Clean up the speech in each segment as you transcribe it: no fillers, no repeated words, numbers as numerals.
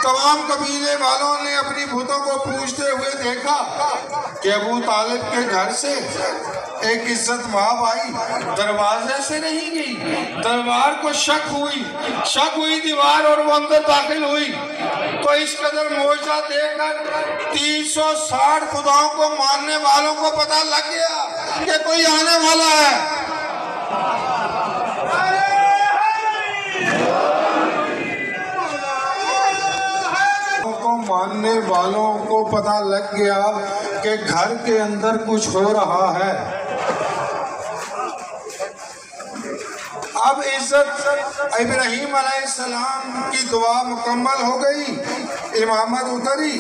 تمام قبیلے والوں نے اپنی بتوں کو پوجتے ہوئے دیکھا کہ ابو طالب کے گھر سے ایک عزت مآب آئی، دروازے سے نہیں گئی، دربار کو شک ہوئی دیوار، اور وہ اندر داخل ہوئی تو اس قدر معجزہ دیکھ کر 360 خداؤں کو ماننے والوں کو پتہ لگ گیا کہ کوئی آنے والا ہے۔ ماننے والوں کو پتہ لگ گیا کہ گھر کے اندر کچھ ہو رہا ہے۔ اب عزت ابراہیم علیہ السلام کی دعا مکمل ہو گئی، امامت اتری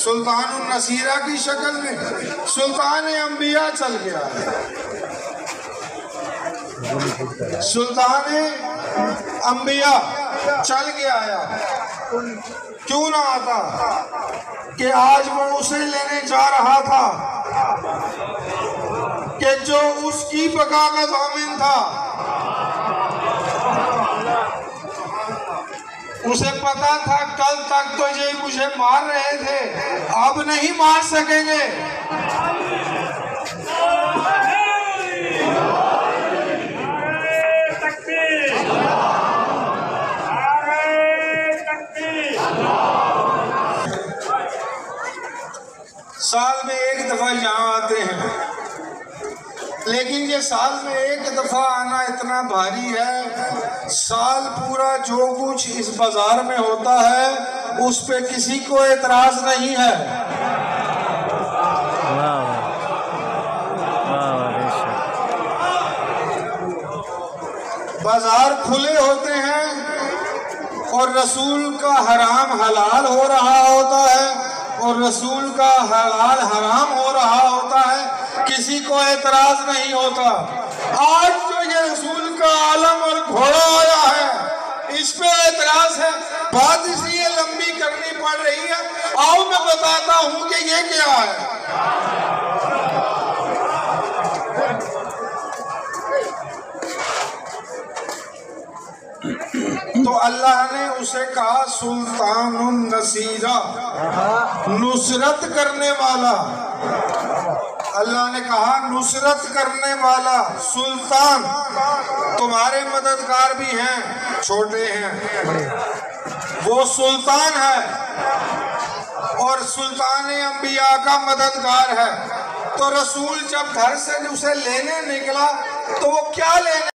سلطان النصیرہ کی شکل میں، سلطان انبیاء چل گیا ہے۔ سلطان انبیاء چل گیا ہے، کیوں نہ آتا کہ آج وہ اسے لینے جا رہا تھا کہ جو اس کی بقا کا ضامن تھا۔ اسے پتا تھا کل تک تو یہ مجھے مار رہے تھے، اب نہیں مار سکیں گے۔ سال میں ایک دفعہ یہاں آتے ہیں، لیکن یہ سال میں ایک دفعہ آنا اتنا بھاری ہے، سال پورا جو کچھ اس بازار میں ہوتا ہے اس پہ کسی کو اعتراض نہیں ہے۔ بازار کھلے ہوتے ہیں اور رسول کا حرام حلال ہو رہا ہوتا ہے اور رسول کا حلال حرام ہو رہا ہوتا ہے، کسی کو اعتراض نہیں ہوتا۔ آج جو یہ رسول کا عالم اور گھوڑا آیا ہے اس پہ اعتراض ہے، بات اس لیے لمبی کرنی پڑ رہی ہے، آؤ میں بتاتا ہوں کہ یہ کیا ہے۔ تو اللہ نے اسے کہا سلطان النصیرہ، نصرت کرنے والا۔ اللہ نے کہا نصرت کرنے والا سلطان، تمہارے مددگار بھی ہیں، چھوٹے ہیں، وہ سلطان ہے اور سلطان انبیاء کا مددگار ہے۔ تو رسول جب گھر سے اسے لینے نکلا تو وہ کیا لینے